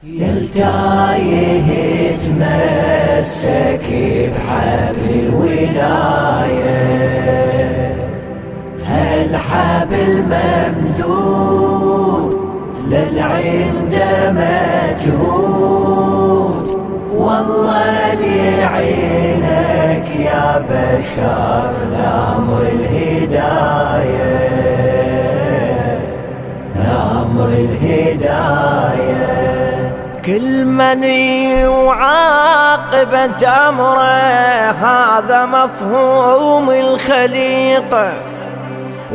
يلتايه تمسك بحبل الولاية، هالحبل ممدود للعند مجهود، والله ليعينك يا بشر لأمر الهداية، لأمر الهداية. كل من يعاقبة أمره هذا مفهوم الخليقة،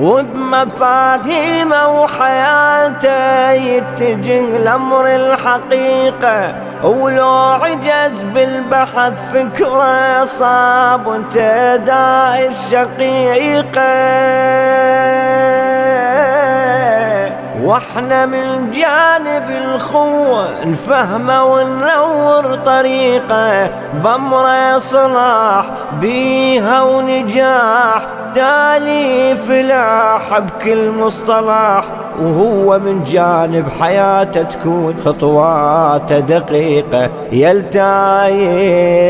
وبمفاهيمه وحياته يتجه لأمر الحقيقة، ولو عجز بالبحث فكره صاب وتداعي الشقيقة، واحنا من جانب الخوة نفهمه وننور طريقه، بأمره صلاح بيها ونجاح، تالي فلاح بكل مصطلح، وهو من جانب حياته تكون خطواته دقيقة، يلتاي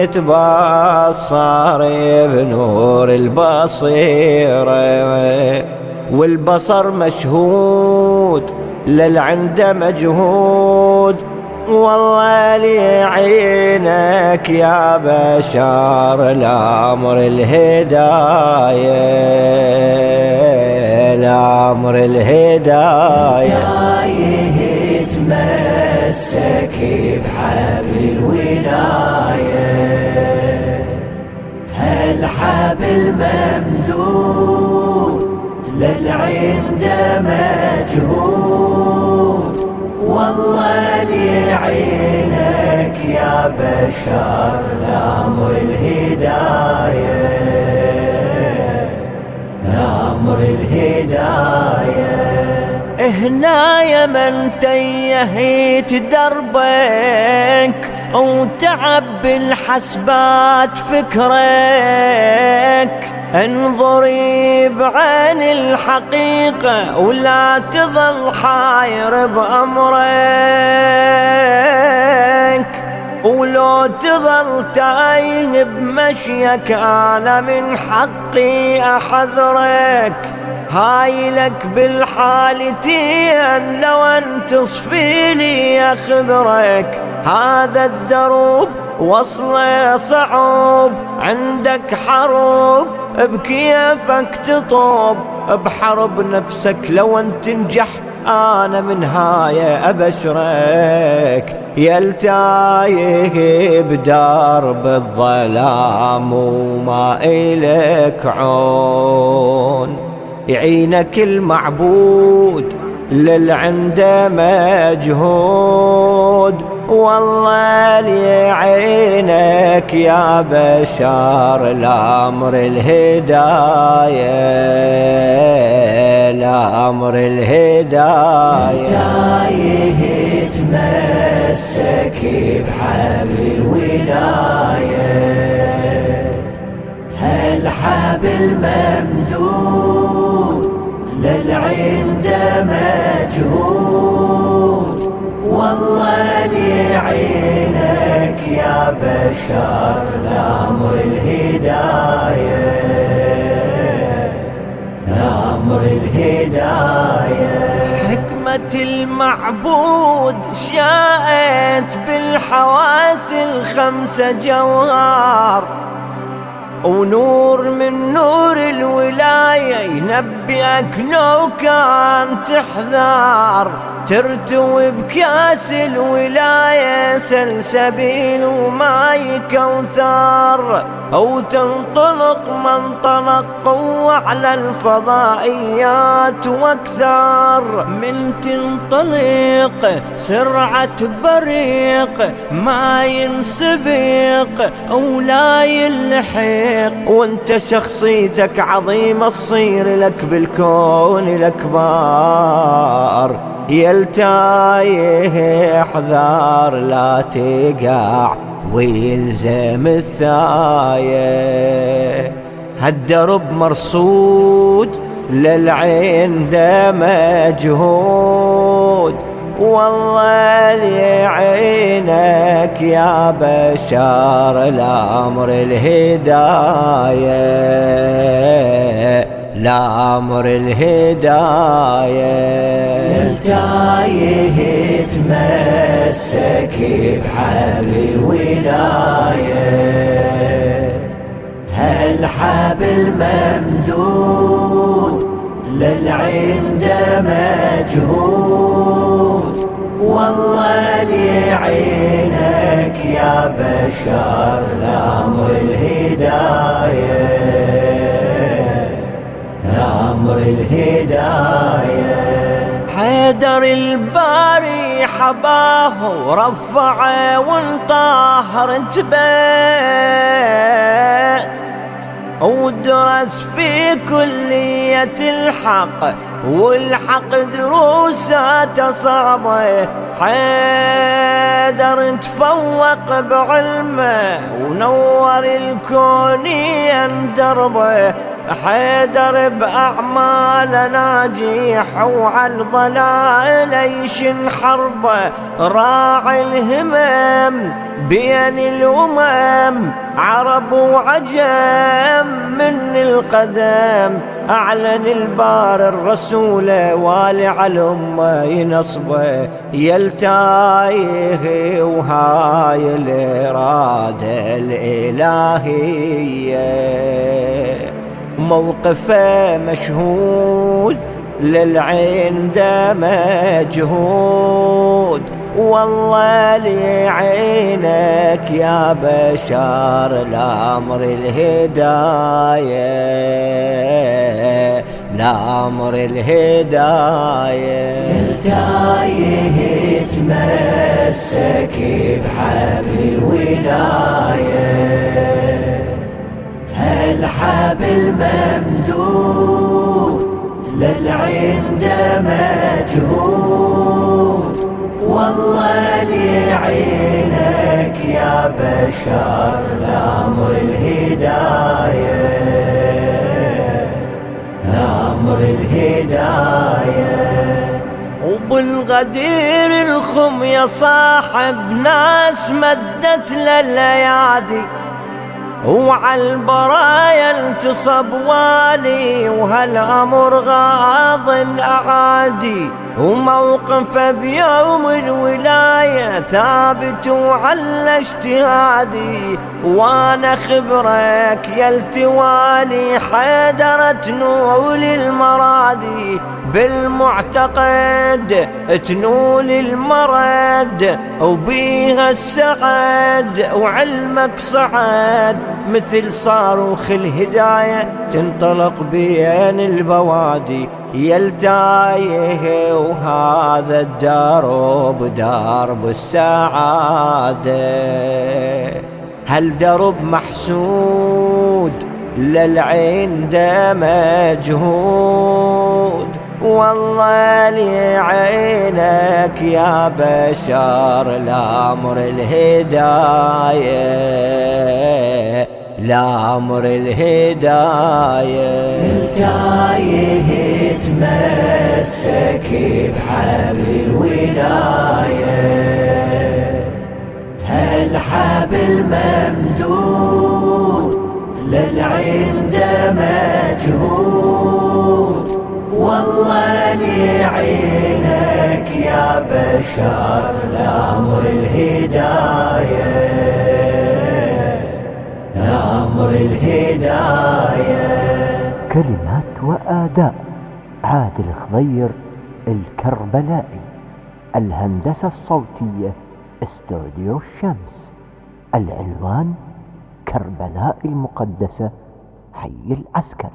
يتبصر بنور البصيرة، والبصر مشهود للعند مجهود، والله ليعينك يا بشر لأمر الهداية، لأمر الهداية. تايه تمسك بحبل الولاية، هالحبل ممدود للعند مجهود، والله ليعينك يا بشر لأمر الهداية، لأمر الهداية. هنا يا من تيهت دربك وتعب بالحسبات فكرك، انظري بعين الحقيقة ولا تظل حاير بأمرك، ولو تظل تايه بمشيك أنا من حقي أحذرك، هاي لك بالحالتين لو أن تصفي لي أخبرك، هذا الدروب وصله صعوب، عندك حروب بكيفك تطوب، بحرب نفسك لو أن تنجح أنا من هاي أبشرك، يلتايه بدرب الظلام وما إلك عون، يعينك المعبود للعند مجهود، والله ليعينك يا بشر لأمر الهداية، لأمر الهداية. تايه تمسك بحبل الولاية، هالحبل ممدود للعند مجهود، والله ليعينك يا بشر لأمر الهداية، لأمر الهداية. حكمة المعبود شاءت بالحواس الخمسة جوهر، ونور من نور الولاية ينبئك لو كان تحذر، ترتوي بكاس الولاية سلسبيل وماي كوثر، أو تنطلق منطلق وعلى الفضائيات واكثر، من تنطلق سرعة بريق ما ينسبق ولا يلحق، وانت شخصيتك عظيمة تصير لك بالكون الأكبر، يلتايه احذر لا تقع ويلزم الثايه، هالدرب مرصود للعين ده مجهود والله ليعين عينك يا بشار الأمر الهداية، لأمر الهداية. التايه تمسك بحبل الولاية، هالحبل ممدود للعند مجهود، والله لعينك يا بشر لأمر الهداية، لأمر الهداية. حيدر الباري حباه ورفعه وانطهر انتباه، ودرس في كلية الحق والحق دروساته صعبة. حيدر تفوق بعلمه ونور الكونيا دربه، حيدر بأعماله ناجح وعلى الضلال يشن حربه. راعي الهمم بين الأمم عرب وعجم من القدم، أعلن البار الرسول والي على الأمة ينصبه. يلتايه وهاي الإرادة الإلهية، موقفه مشهود للعين ده مجهود، والله لعينك يا بشار الأمر الهداية، لأمر الهداية. التايه تمسك بحبل الولاية، هالحبل ممدود للعند مجهود، والله لعينك يا بشر لأمر الهداية، لأمر الهداية. وبالغدير الخم يا صاحب ناس مدت للأيادي، وعلى البرايا انتصب والي وهالأمر غاض الأعادي، وموقفه بيوم الولاية ثابت وعلى اجتهادي. وانا خبرك يا التوالي حيدر تنول المرادي، بالمعتقد تنول المرد وبيها السعد، وعلمك صعد مثل صاروخ الهداية تنطلق بين البوادي. يلتايه وهذا الدرب درب السعادة، هالدرب محسود للعين ده مجهود، والله لعينك يا بشار الأمر الهداية، لأمر الهداية. التايه تمسك بحبل الولاية، هالحبل ممدود للعند مجهود، والله لعينك يا بشر لأمر الهداية، لأمر الهداية. كلمات وآداء عادل خضير الكربلائي، الهندسة الصوتية استوديو الشمس، العنوان كربلاء المقدسة حي العسكر.